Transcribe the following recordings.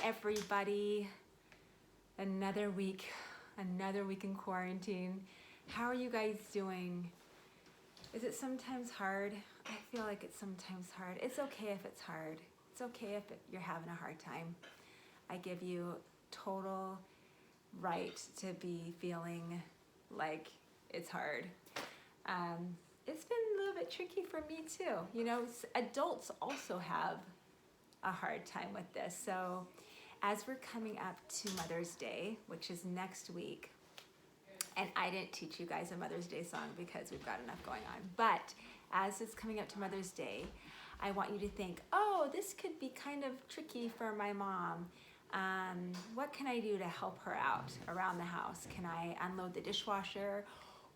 everybody. Another week in quarantine. How are you guys doing? Is it sometimes hard? I feel like it's sometimes hard. It's okay if it's hard. It's okay if you're having a hard time. I give you total right to be feeling like it's hard. It's been a little bit tricky for me too. You know, adults also have a hard time with this. So as we're coming up to Mother's Day, which is next week, and I didn't teach you guys a Mother's Day song because we've got enough going on, but as it's coming up to Mother's Day, I want you to think, oh, this could be kind of tricky for my mom. What can I do to help her out around the house? Can I unload the dishwasher,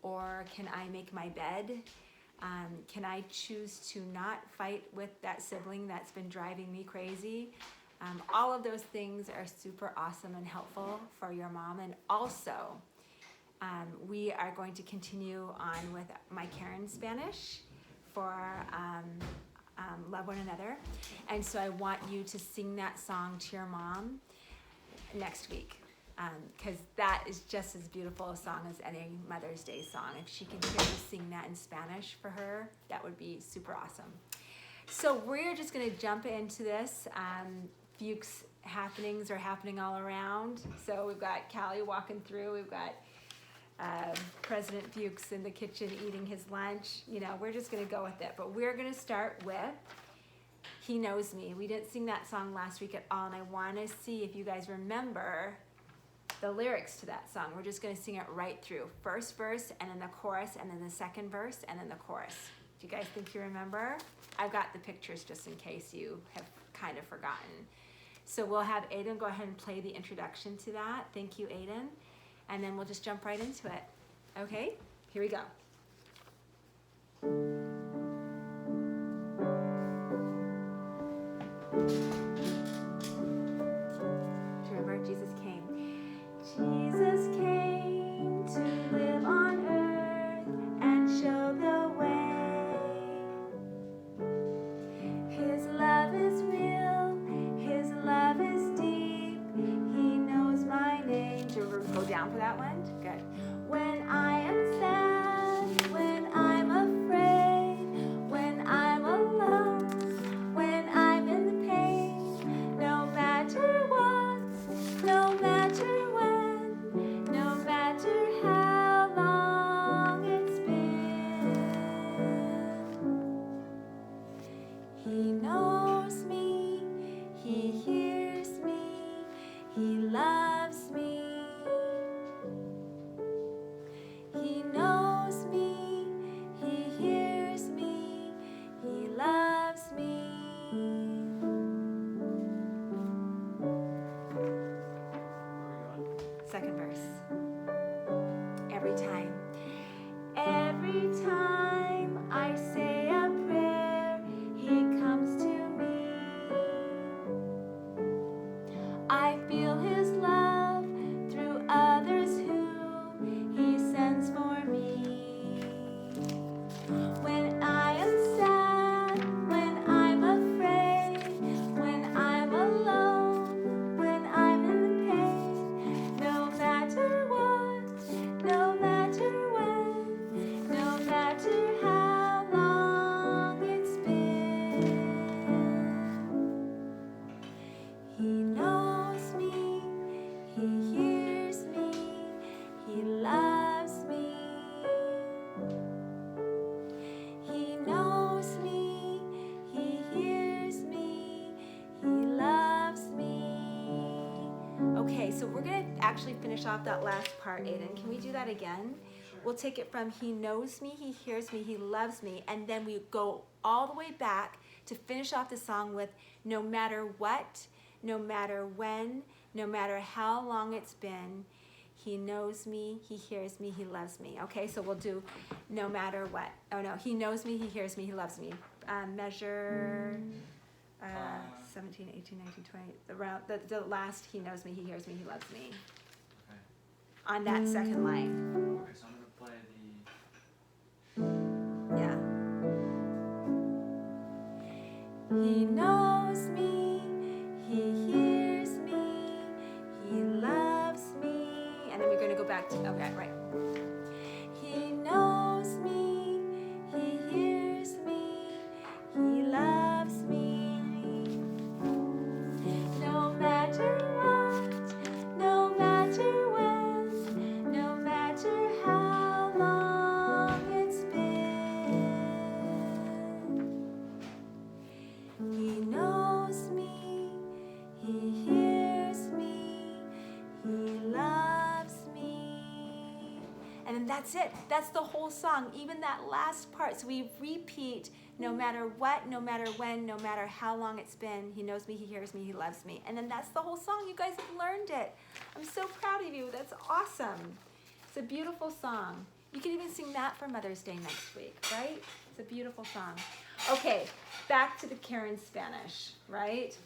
or can I make my bed? Can I choose to not fight with that sibling that's been driving me crazy? All of those things are super awesome and helpful for your mom. And also, we are going to continue on with my Karen Spanish for Love One Another. And so I want you to sing that song to your mom next week, because that is just as beautiful a song as any Mother's Day song. If she can hear you sing that in Spanish for her, that would be super awesome. So we're just going to jump into this. Fuchs happenings are happening all around. So we've got Callie walking through. We've got President Fuchs in the kitchen eating his lunch. You know, we're just going to go with it. But we're going to start with He Knows Me. We didn't sing that song last week at all, and I want to see if you guys remember the lyrics to that song. We're just going to sing it right through. First verse, and then the chorus, and then the second verse, and then the chorus. Do you guys think you remember? I've got the pictures just in case you have kind of forgotten. So we'll have Aiden go ahead and play the introduction to that. Thank you, Aiden. And then we'll just jump right into it. Okay, here we go. Remember, Jesus came. Jesus came to live on earth and show the way. His love is real, his love is deep. He knows my name. Do you go down for that one? Good. When I am sad, when I'm afraid, when I'm alone, when I'm in the pain, no matter what, no matter when, no matter how long it's been, He knows me, He hears me, He loves me. He knows me, He hears me, He loves me. Second verse. Every time I say a prayer, He comes to me. I feel His love through others who He sends for me. When I am sad, when I'm afraid, when I'm alone, when I'm in the pain, no matter what, no matter when, no matter how long it's been, He knows me, He hears me, He loves me. He knows me, He hears me, He loves me. Okay, so we're going to actually finish off that last part, Aiden. Can we do that again? Sure. We'll take it from He knows me, He hears me, He loves me, and then we go all the way back to finish off the song with no matter what, no matter when, no matter how long it's been, He knows me, He hears me, He loves me. Okay, so we'll do no matter what. Oh no, He knows me, He hears me, He loves me. Measure 17, 18, 19, 20. The last He knows me, He hears me, He loves me. Okay. On that second line. Okay, so I'm going to play the... Yeah. He knows me, He hears me, Okay, right. He knows me, he hears me, he loves me. No matter what, no matter when, no matter how long it's been. He knows me, he hears me, he loves me. And then that's it. That's the whole song, even that last part. So we repeat no matter what, no matter when, no matter how long it's been. He knows me, he hears me, he loves me. And then that's the whole song. You guys have learned it. I'm so proud of you. That's awesome. It's a beautiful song. You can even sing that for Mother's Day next week, right? It's a beautiful song. Okay, back to the Karen Spanish, right?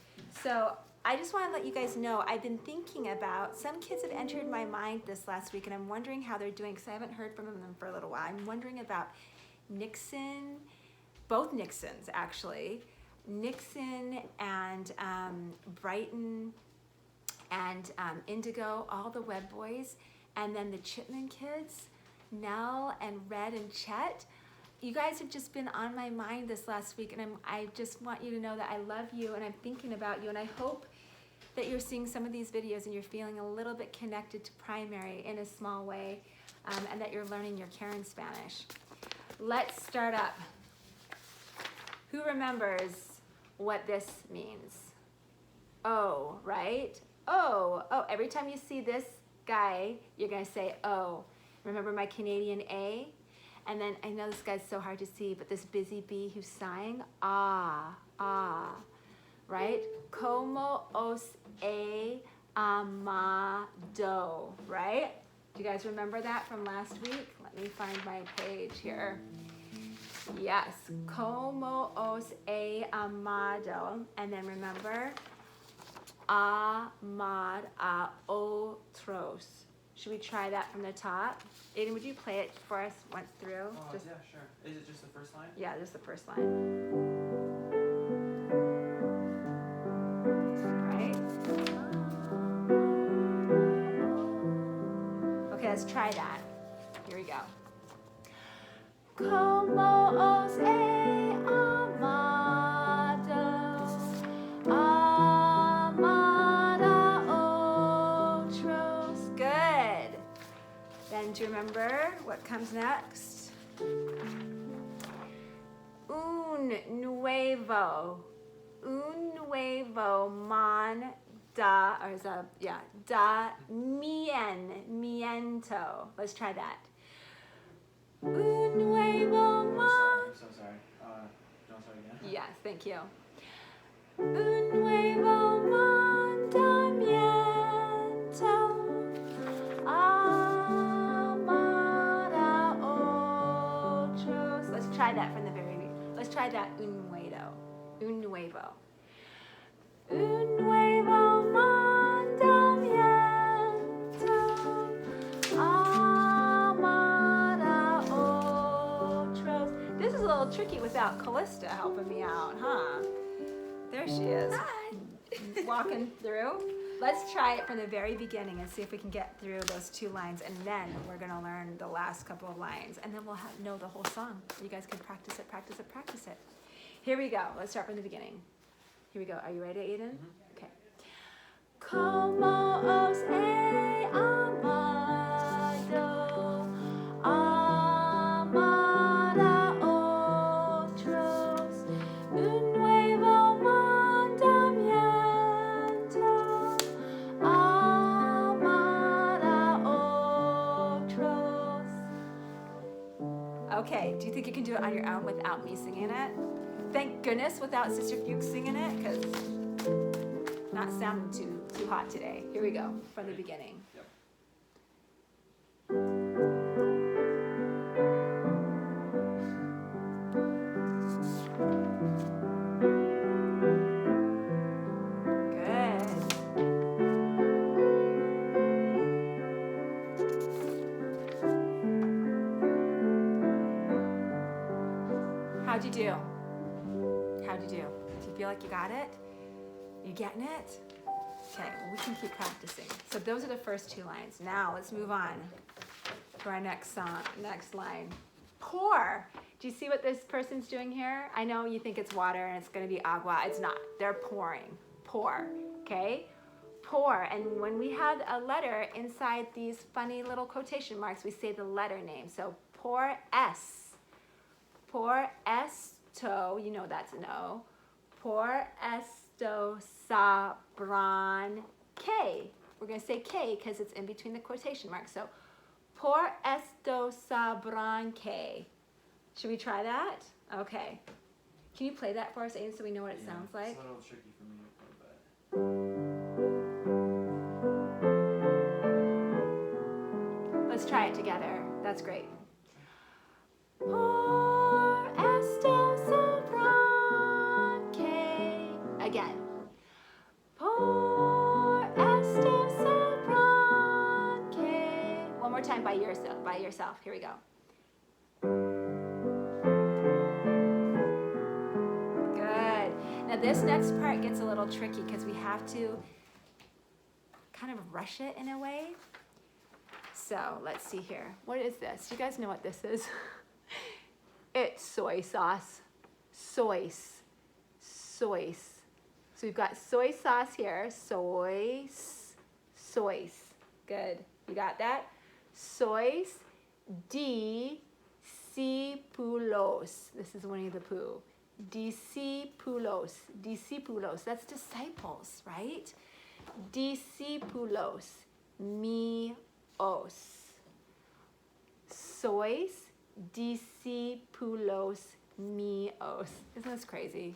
So I just want to let you guys know, I've been thinking about, some kids have entered my mind this last week, and I'm wondering how they're doing because I haven't heard from them for a little while. I'm wondering about Nixon, both Nixons actually, Nixon and Brighton and Indigo, all the Web boys, and then the Chipman kids, Nell and Red and Chet. You guys have just been on my mind this last week, and I just want you to know that I love you and I'm thinking about you, and I hope that you're seeing some of these videos and you're feeling a little bit connected to primary in a small way, and that you're learning your Karen Spanish. Let's start up. Who remembers what this means? Oh, right? Oh, every time you see this guy, you're gonna say, oh. Remember my Canadian A? And then, I know this guy's so hard to see, but this busy bee who's sighing, ah, right? Como os he amado, right? Do you guys remember that from last week? Let me find my page here. Yes, como os he amado. And then remember, amar a otros. Should we try that from the top? Aiden, would you play it for us once through? Yeah, sure. Is it just the first line? Yeah, just the first line. Right? Okay, let's try that. Here we go. Como os he amado, amar a otros. Good. Then do you remember what comes next? Un nuevo man da, or is that, yeah, da miento. Let's try that. Un nuevo man. I'm so sorry. Don't start again. Yes, thank you. Un nuevo mandamiento, amar a otros. Let's try that from the very beginning. Let's try that un nuevo. Un nuevo. Un nuevo mandamiento, amar a otros. This is a little tricky without Callista helping me out, huh? There she is. Hi. Walking through. Let's try it from the very beginning and see if we can get through those two lines, and then we're gonna learn the last couple of lines, and then we'll know the whole song. You guys can practice it, practice it, practice it. Here we go. Let's start from the beginning. Here we go. Are you ready, Aiden? Mm-hmm. Okay. Como os he amado, amar a otros, un nuevo mandamiento, amar a otros. Okay, do you think you can do it on your own without me singing it? Thank goodness without Sister Fuchs singing it, because not sounding too hot today. Here we go, from the beginning. Yep. Good. How'd you do? How'd you do? Do you feel like you got it? You getting it? Okay, well, we can keep practicing. So those are the first two lines. Now let's move on. to our next line. Pour. Do you see what this person's doing here? I know you think it's water and it's going to be agua. It's not. They're pouring. Pour. Okay? Pour. And when we have a letter inside these funny little quotation marks, we say the letter name. So por es. Por esto. You know that's an O. Por esto sabrán que. We're going to say que because it's in between the quotation marks. So por esto sabrán que. Should we try that? Okay. Can you play that for us, Aiden, so we know what it sounds like? It's a little tricky for me to play, but... Let's try it together. That's great. Por esto sabrán que. Again. Por esto sabrán que. One more time by yourself. Here we go. Now this next part gets a little tricky because we have to kind of rush it in a way. So let's see here. What is this? You guys know what this is? It's soy sauce. Soy. So we've got soy sauce here. Soy. Good. You got that? Sois discípulos. This is Winnie the Pooh. Discípulos, that's disciples, right? Discípulos míos. Sois discípulos míos. Isn't this crazy?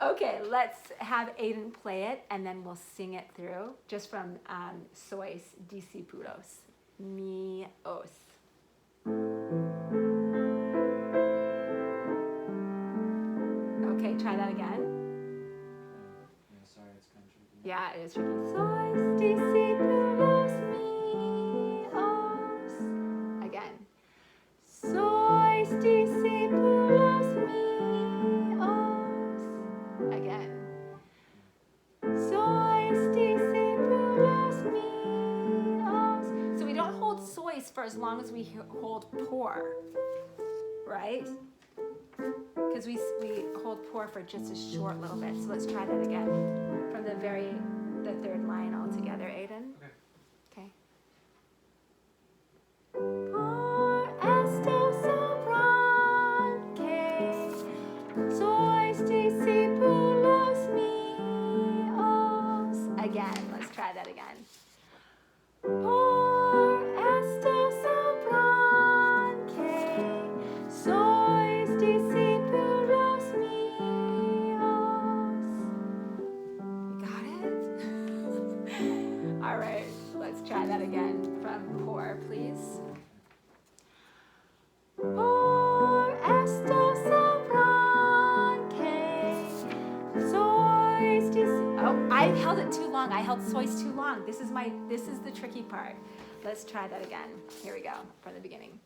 Okay, let's have Aiden play it and then we'll sing it through just from Sois discípulos míos. Okay, try that again. Yeah, sorry, it's kind of tricky. Yeah, it is tricky. Sois discípulos míos. Again. Sois discípulos míos. Again. Sois discípulos míos. So we don't hold sois for as long as we hold por, right? Because we hold pour for just a short little bit. So let's try that again. From the third line all together, Aiden. Okay. Por esto sabrán que sois discípulos míos. Again, let's try that again. Por esto sabrán que sois discípulos míos. You got it? All right, let's try that again from pour, please. Por esto sabrán que sois discípulos. Oh, I held it too long. I held sois too long. This is the tricky part. Let's try that again. Here we go, from the beginning.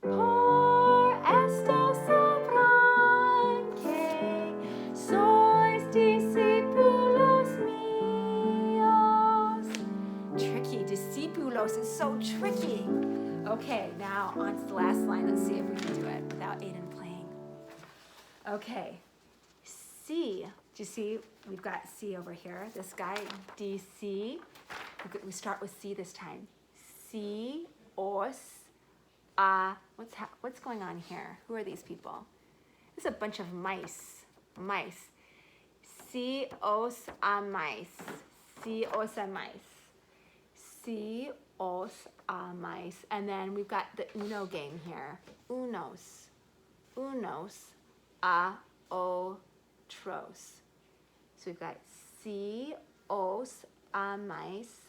Por esto sabrán que sois discípulos míos. Tricky. Discípulos is so tricky. Okay, now on to the last line. Let's see if we can do it without Aiden playing. Okay. C. Do you see? We've got C over here. This guy, DC. We start with C this time. C, os, what's going on here? Who are these people? This is a bunch of mice. Mice. C, os, a mice. C, os, a mice. C, os, a mice. And then we've got the uno game here. Unos. Unos, a, otros. So we've got C, os, a mice.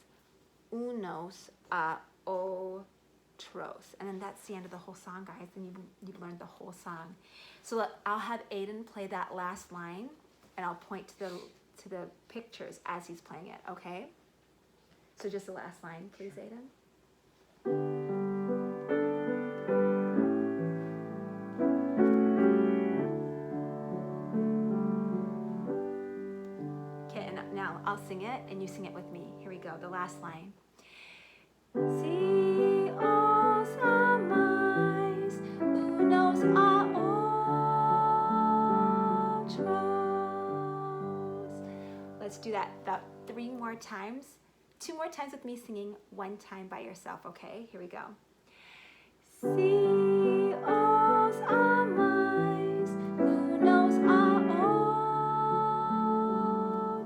Unos, a, otros. And then that's the end of the whole song, guys. And you've learned the whole song. So I'll have Aiden play that last line, and I'll point to the pictures as he's playing it, okay? So just the last line, please, Aiden. Okay, and now I'll sing it, and you sing it with me. Here we go, the last line. let's do that about 3 more times. 2 more times with me singing, 1 time by yourself, okay? Here we go. See os a mais, lunos a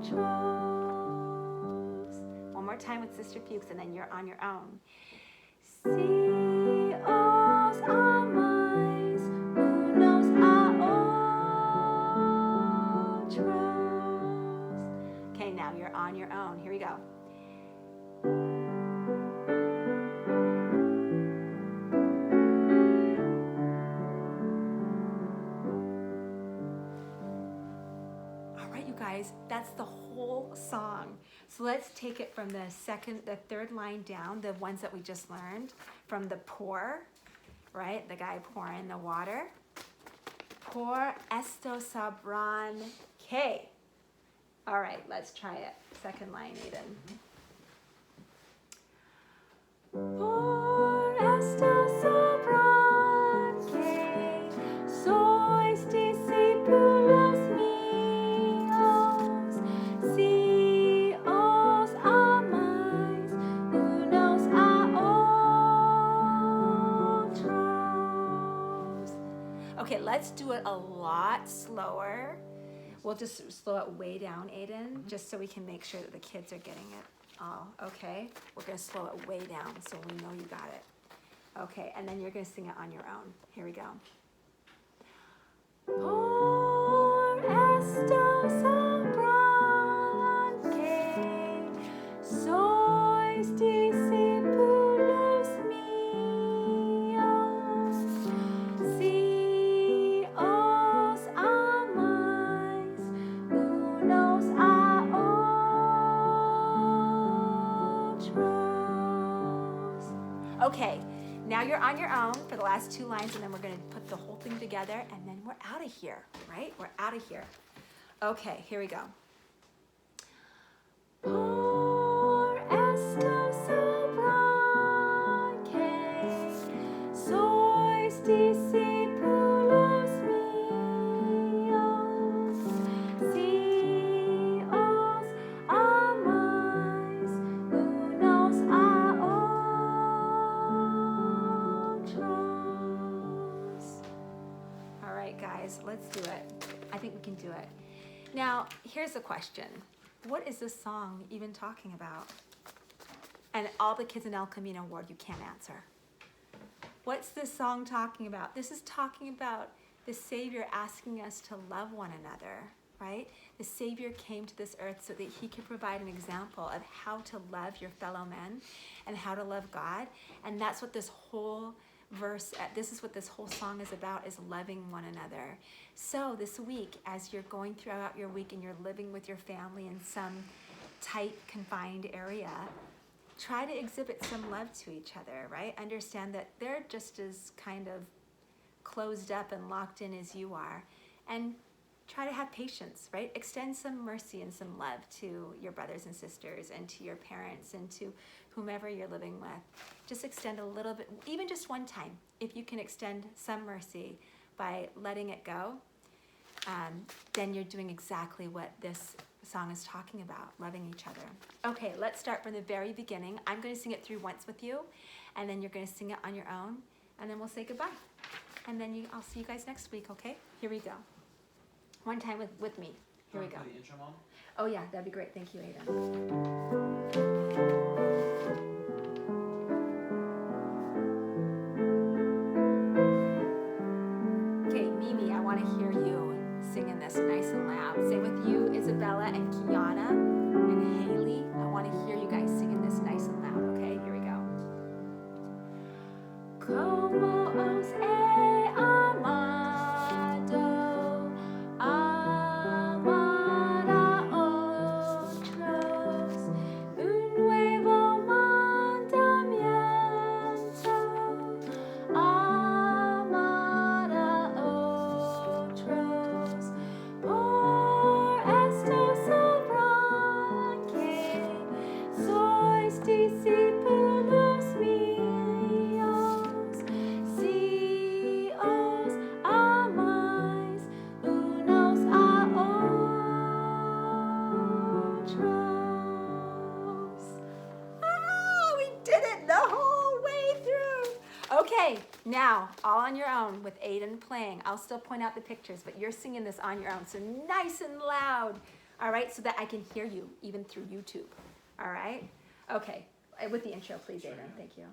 outros. One more time with Sister Fuchs, and then you're on your own. See os a mais, lunos a outros. Okay, now you're on your own. Here we go. Guys, that's the whole song. So let's take it from the third line down, the ones that we just learned, from the pour, right? The guy pouring the water. Por esto sabrán que. All right, let's try it. Second line, Aiden. Por esto sabrán que sois discípulos míos, si os amáis unos a otros. Okay, let's do it a lot slower. We'll just slow it way down, Aiden, just so we can make sure that the kids are getting it all, okay? We're gonna slow it way down so we know you got it. Okay, and then you're gonna sing it on your own. Here we go. Por esto sabrán que sois discípulos míos, si os amáis unos a otros. Okay, now you're on your own for the last 2 lines, and then we're going to put the whole thing together, and then we're out of here, right? We're out of here. Okay, here we go. Por esto sabrán que sois discípulos míos, si os amáis unos a otros. All right, guys, let's do it. I think we can do it. Now, here's a question. What is this song even talking about? And all the kids in El Camino ward, you can't answer. What's this song talking about? This is talking about the Savior asking us to love one another, right? The Savior came to this earth so that he could provide an example of how to love your fellow men and how to love God. And that's what this whole this is what this whole song is about, is loving one another. So this week, as you're going throughout your week and you're living with your family in some tight, confined area, try to exhibit some love to each other, right? Understand that they're just as kind of closed up and locked in as you are. And try to have patience, right? Extend some mercy and some love to your brothers and sisters and to your parents and to whomever you're living with. Just extend a little bit, even just 1 time. If you can extend some mercy by letting it go, then you're doing exactly what this song is talking about, loving each other. Okay, let's start from the very beginning. I'm going to sing it through once with you, and then you're going to sing it on your own, and then we'll say goodbye. And then I'll see you guys next week, okay? Here we go. 1 time with me. Here we go. The intro, Mom? Oh yeah, that'd be great. Thank you, Aiden. Okay, Mimi, I want to hear you singing this nice and loud. Same with you, Isabella and Kiana and Haley. I want to hear you guys singing this nice and loud, okay? Here we go. Como os he amado, amar a otros, un nuevo mandamiento, amar a otros. Por esto sabrán Okay, now all on your own with Aiden playing. I'll still point out the pictures, but you're singing this on your own. So nice and loud, all right, so that I can hear you even through YouTube, all right? Okay, with the intro, please, Sure, Aiden. yeah. Thank you.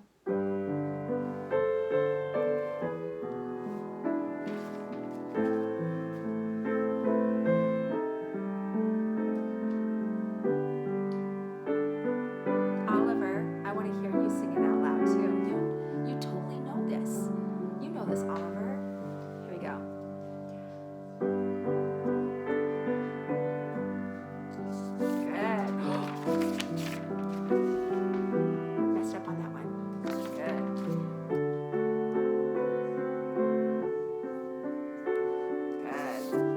Oliver, I want to hear you sing it out loud too. You totally know this. You know this, Oliver. Here we go. Good. Messed up on that one. Good. Good.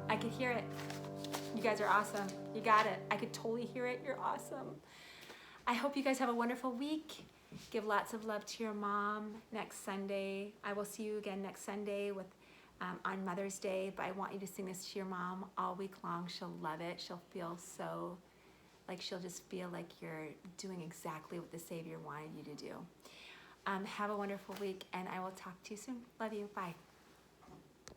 I could hear it. You guys are awesome. You got it. I could totally hear it. You're awesome. I hope you guys have a wonderful week. Give lots of love to your mom next Sunday. I will see you again next Sunday with on Mother's Day, but I want you to sing this to your mom all week long. She'll love it. She'll feel so, like she'll just feel like you're doing exactly what the Savior wanted you to do. Have a wonderful week, and I will talk to you soon. Love you. Bye.